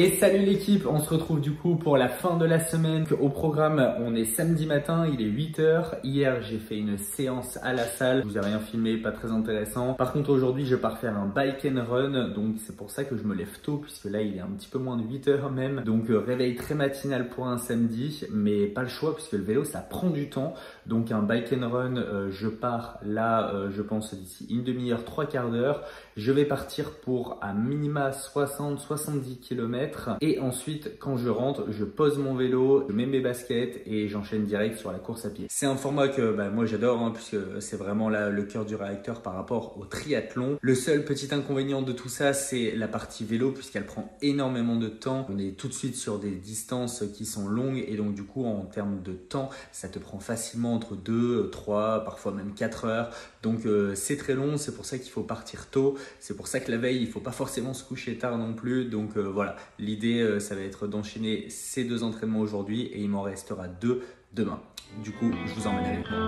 Et salut l'équipe, on se retrouve du coup pour la fin de la semaine. Au programme, on est samedi matin, il est 8 h. Hier, j'ai fait une séance à la salle. Je vous ai rien filmé, pas très intéressant. Par contre, aujourd'hui, je pars faire un bike and run. Donc, c'est pour ça que je me lève tôt, puisque là, il est un petit peu moins de 8 h même. Donc, réveil très matinal pour un samedi, mais pas le choix, puisque le vélo, ça prend du temps. Donc, un bike and run, je pars là, je pense d'ici une demi-heure, 3/4 d'heure. Je vais partir pour à minima 60-70 km. Et ensuite, quand je rentre, je pose mon vélo, je mets mes baskets et j'enchaîne direct sur la course à pied. C'est un format que moi j'adore, hein, puisque c'est vraiment là le cœur du réacteur par rapport au triathlon. Le seul petit inconvénient de tout ça, c'est la partie vélo, puisqu'elle prend énormément de temps. On est tout de suite sur des distances qui sont longues et donc du coup, en termes de temps, ça te prend facilement entre 2, 3, parfois même 4 heures. Donc c'est très long, c'est pour ça qu'il faut partir tôt. C'est pour ça que la veille, il ne faut pas forcément se coucher tard non plus. Donc voilà, l'idée, ça va être d'enchaîner ces 2 entraînements aujourd'hui et il m'en restera 2 demain. Du coup, je vous emmène avec moi.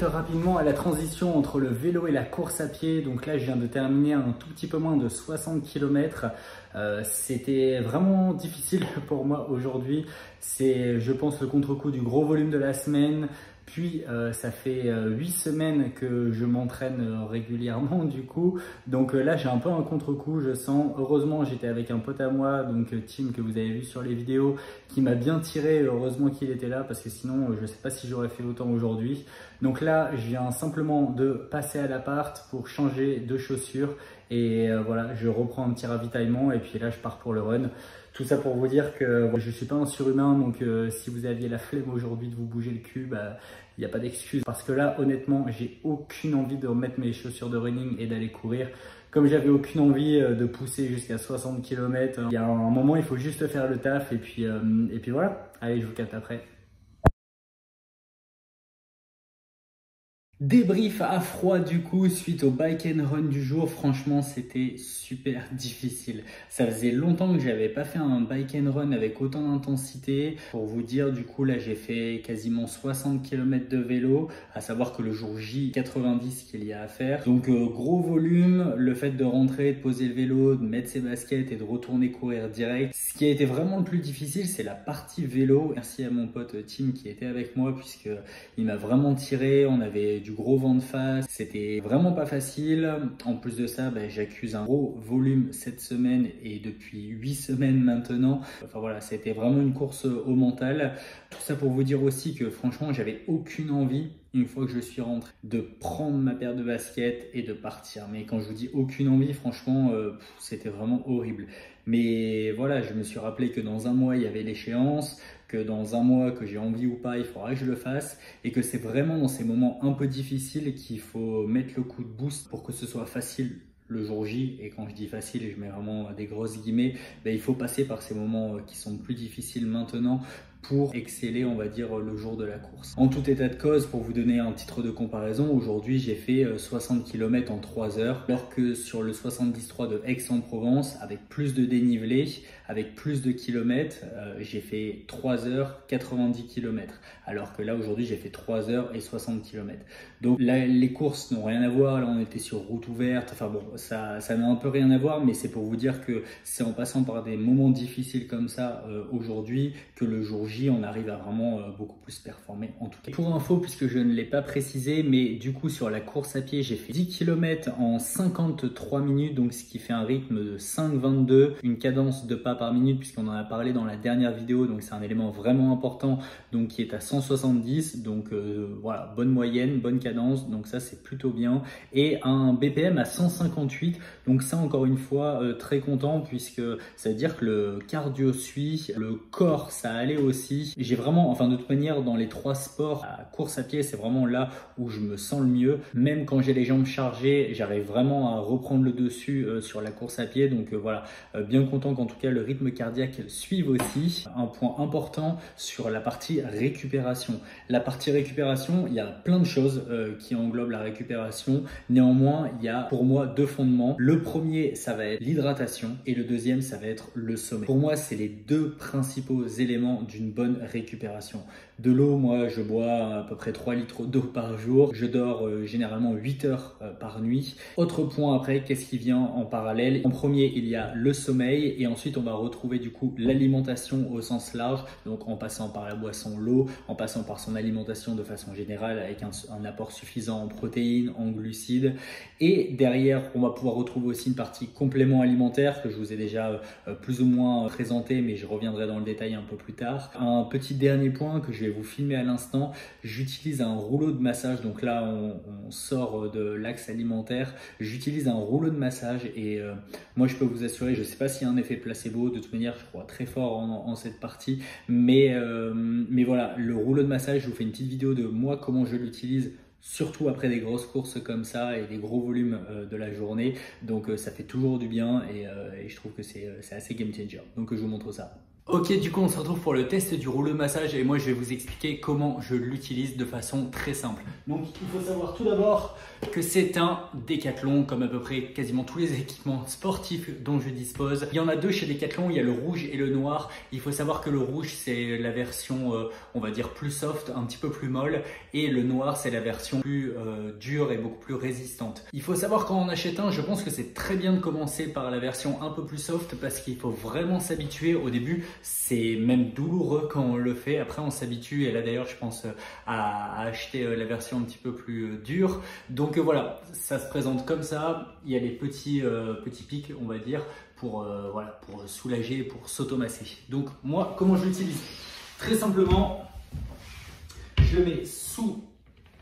Rapidement à la transition entre le vélo et la course à pied. Donc là, je viens de terminer un tout petit peu moins de 60 km. C'était vraiment difficile pour moi aujourd'hui. C'est, je pense, le contre-coup du gros volume de la semaine. Puis ça fait 8 semaines que je m'entraîne régulièrement du coup. Donc là j'ai un peu un contre-coup, je sens. Heureusement j'étais avec un pote à moi, donc Tim, que vous avez vu sur les vidéos, qui m'a bien tiré. Heureusement qu'il était là parce que sinon je ne sais pas si j'aurais fait autant aujourd'hui. Donc là je viens simplement de passer à l'appart pour changer de chaussures. Et voilà, je reprends un petit ravitaillement et puis là je pars pour le run. Tout ça pour vous dire que je ne suis pas un surhumain, donc si vous aviez la flemme aujourd'hui de vous bouger le cul, il n'y a pas d'excuse. Parce que là, honnêtement, j'ai aucune envie de remettre mes chaussures de running et d'aller courir. Comme j'avais aucune envie de pousser jusqu'à 60 km, il y a un moment, il faut juste faire le taf et puis voilà. Allez, je vous capte après. Débrief à froid du coup suite au bike and run du jour. Franchement c'était super difficile. Ça faisait longtemps que j'avais pas fait un bike and run avec autant d'intensité. Pour vous dire, du coup là j'ai fait quasiment 60 km de vélo, à savoir que le jour J 90 qu'il y a à faire. Donc gros volume, le fait de rentrer, de poser le vélo, de mettre ses baskets et de retourner courir direct. Ce qui a été vraiment le plus difficile, c'est la partie vélo. Merci à mon pote Tim qui était avec moi, puisque il m'a vraiment tiré. On avait du gros vent de face, c'était vraiment pas facile. En plus de ça, j'accuse un gros volume cette semaine et depuis 8 semaines maintenant. Enfin voilà, c'était vraiment une course au mental. Tout ça pour vous dire aussi que franchement, j'avais aucune envie, une fois que je suis rentré, de prendre ma paire de baskets et de partir. Mais quand je vous dis aucune envie, franchement, c'était vraiment horrible. Mais voilà, je me suis rappelé que dans un mois, il y avait l'échéance, que dans un mois, que j'ai envie ou pas, il faudra que je le fasse, et que c'est vraiment dans ces moments un peu difficiles qu'il faut mettre le coup de boost pour que ce soit facile le jour J. Et quand je dis facile, et je mets vraiment des grosses guillemets, il faut passer par ces moments qui sont plus difficiles maintenant pour exceller, on va dire, le jour de la course. En tout état de cause, pour vous donner un titre de comparaison, aujourd'hui j'ai fait 60 km en 3 heures, alors que sur le 73 de Aix-en-Provence, avec plus de dénivelé, avec plus de kilomètres, j'ai fait 3 heures 90 km, alors que là aujourd'hui j'ai fait 3 heures et 60 km. Donc là les courses n'ont rien à voir, là on était sur route ouverte, enfin bon, ça n'a un peu rien à voir, mais c'est pour vous dire que c'est en passant par des moments difficiles comme ça aujourd'hui que le jour jour J, on arrive à vraiment beaucoup plus performer en tout cas. Pour info, puisque je ne l'ai pas précisé, mais du coup sur la course à pied, j'ai fait 10 km en 53 minutes, donc ce qui fait un rythme de 5,22, une cadence de pas par minute, puisqu'on en a parlé dans la dernière vidéo, donc c'est un élément vraiment important, donc qui est à 170, donc voilà, bonne moyenne, bonne cadence, donc ça c'est plutôt bien, et un BPM à 158, donc ça encore une fois très content, puisque ça veut dire que le cardio suit, le corps ça allait aussi. J'ai vraiment, enfin de toute manière dans les 3 sports, la course à pied c'est vraiment là où je me sens le mieux, même quand j'ai les jambes chargées, j'arrive vraiment à reprendre le dessus sur la course à pied, donc voilà, bien content qu'en tout cas le rythme cardiaque suive aussi. Un point important sur la partie récupération. La partie récupération, il y a plein de choses qui englobent la récupération, néanmoins il y a pour moi 2 fondements. Le premier ça va être l'hydratation et le deuxième ça va être le sommeil. Pour moi c'est les 2 principaux éléments d'une bonne récupération. De l'eau, moi je bois à peu près 3 litres d'eau par jour, je dors généralement 8 heures par nuit. Autre point après, qu'est-ce qui vient en parallèle? En premier il y a le sommeil et ensuite on va retrouver du coup l'alimentation au sens large, donc en passant par la boisson, l'eau, en passant par son alimentation de façon générale avec un apport suffisant en protéines, en glucides, et derrière on va pouvoir retrouver aussi une partie complément alimentaire que je vous ai déjà plus ou moins présenté, mais je reviendrai dans le détail un peu plus tard. Un petit dernier point que je vais vous filmer à l'instant, j'utilise un rouleau de massage, donc là on sort de l'axe alimentaire, j'utilise un rouleau de massage et moi je peux vous assurer, je ne sais pas s'il y a un effet placebo, de toute manière je crois très fort en cette partie, mais voilà, le rouleau de massage, je vous fais une petite vidéo de moi comment je l'utilise, surtout après des grosses courses comme ça et des gros volumes de la journée, donc ça fait toujours du bien et je trouve que c'est assez game changer, donc je vous montre ça. Ok, du coup on se retrouve pour le test du rouleau de massage et moi je vais vous expliquer comment je l'utilise de façon très simple. Donc il faut savoir tout d'abord que c'est un Decathlon comme à peu près quasiment tous les équipements sportifs dont je dispose. Il y en a 2 chez Decathlon, il y a le rouge et le noir. Il faut savoir que le rouge c'est la version on va dire plus soft, un petit peu plus molle, et le noir c'est la version plus dure et beaucoup plus résistante. Il faut savoir quand on achète un, je pense que c'est très bien de commencer par la version un peu plus soft parce qu'il faut vraiment s'habituer au début. C'est même douloureux quand on le fait, après on s'habitue et là d'ailleurs je pense à acheter la version un petit peu plus dure. Donc voilà, ça se présente comme ça, il y a les petits pics on va dire pour, voilà, pour soulager, pour s'automasser. Donc moi comment je l'utilise? Très simplement, je le mets sous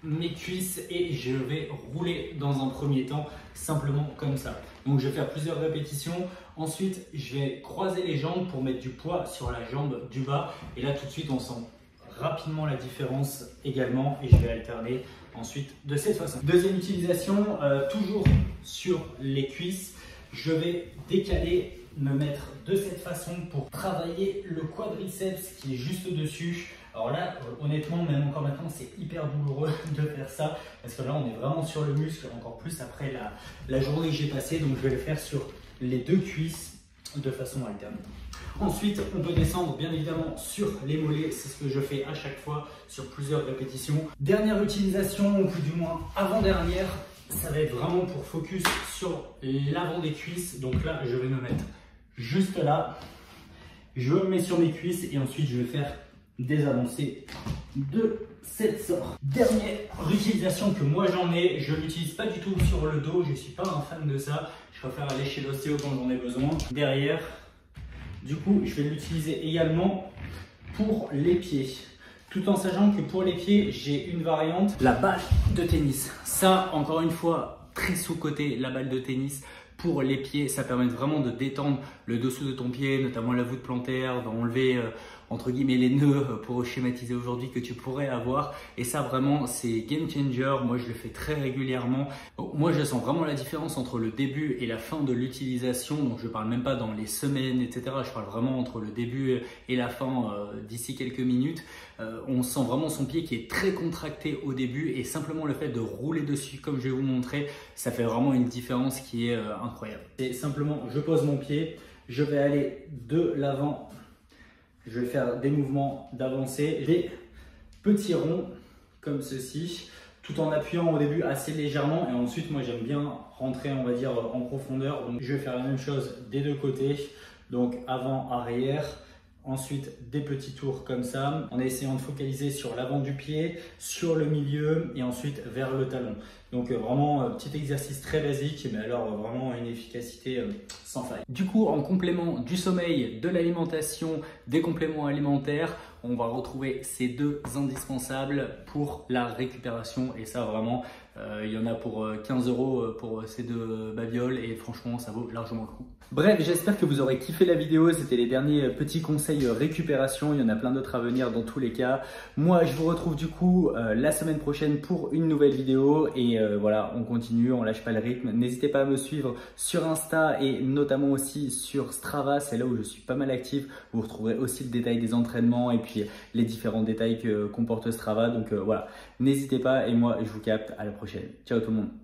mes cuisses et je vais rouler dans un premier temps simplement comme ça. Donc je vais faire plusieurs répétitions, ensuite je vais croiser les jambes pour mettre du poids sur la jambe du bas et là tout de suite on sent rapidement la différence également et je vais alterner ensuite de cette façon. Deuxième utilisation, toujours sur les cuisses, je vais décaler, me mettre de cette façon pour travailler le quadriceps qui est juste au-dessus. Alors là, honnêtement, même encore maintenant, c'est hyper douloureux de faire ça parce que là, on est vraiment sur le muscle, encore plus après la journée que j'ai passée. Donc, je vais le faire sur les 2 cuisses de façon alternée. Ensuite, on peut descendre bien évidemment sur les mollets. C'est ce que je fais à chaque fois sur plusieurs répétitions. Dernière utilisation, ou plus du moins avant-dernière, ça va être vraiment pour focus sur l'avant des cuisses. Donc là, je vais me mettre juste là. Je me mets sur mes cuisses et ensuite, je vais faire des avancées de cette sorte. Dernière utilisation que moi j'en ai, je ne l'utilise pas du tout sur le dos, je ne suis pas un fan de ça, je préfère aller chez l'ostéo quand j'en ai besoin. Derrière, du coup, je vais l'utiliser également pour les pieds, tout en sachant que pour les pieds, j'ai une variante, la balle de tennis. Ça, encore une fois, très sous-côté, la balle de tennis. Pour les pieds, ça permet vraiment de détendre le dessous de ton pied, notamment la voûte plantaire, d'enlever entre guillemets les nœuds pour schématiser aujourd'hui que tu pourrais avoir. Et ça vraiment, c'est game changer. Moi, je le fais très régulièrement. Moi, je sens vraiment la différence entre le début et la fin de l'utilisation. Donc, je parle même pas dans les semaines, etc. Je parle vraiment entre le début et la fin d'ici quelques minutes. On sent vraiment son pied qui est très contracté au début et simplement le fait de rouler dessus, comme je vais vous montrer, ça fait vraiment une différence qui est incroyable. Et simplement, je pose mon pied, je vais aller de l'avant. Je vais faire des mouvements d'avancée, des petits ronds comme ceci, tout en appuyant au début assez légèrement. Et ensuite, moi j'aime bien rentrer, on va dire, en profondeur. Donc je vais faire la même chose des 2 côtés. Donc avant, arrière, Ensuite, des petits tours comme ça, en essayant de focaliser sur l'avant du pied, sur le milieu et ensuite vers le talon. Donc vraiment, petit exercice très basique, mais alors vraiment une efficacité sans faille. Du coup, en complément du sommeil, de l'alimentation, des compléments alimentaires, on va retrouver ces deux indispensables pour la récupération. Et ça, vraiment, il y en a pour 15 € pour ces deux babioles et franchement, ça vaut largement le coup. Bref, j'espère que vous aurez kiffé la vidéo. C'était les derniers petits conseils récupération. Il y en a plein d'autres à venir dans tous les cas. Moi, je vous retrouve du coup la semaine prochaine pour une nouvelle vidéo. Et voilà, on continue, on lâche pas le rythme. N'hésitez pas à me suivre sur Insta et notamment aussi sur Strava. C'est là où je suis pas mal actif. Vous retrouverez aussi le détail des entraînements et puis les différents détails que comporte Strava. Donc voilà, n'hésitez pas et moi, je vous capte. À la prochaine. Ciao tout le monde.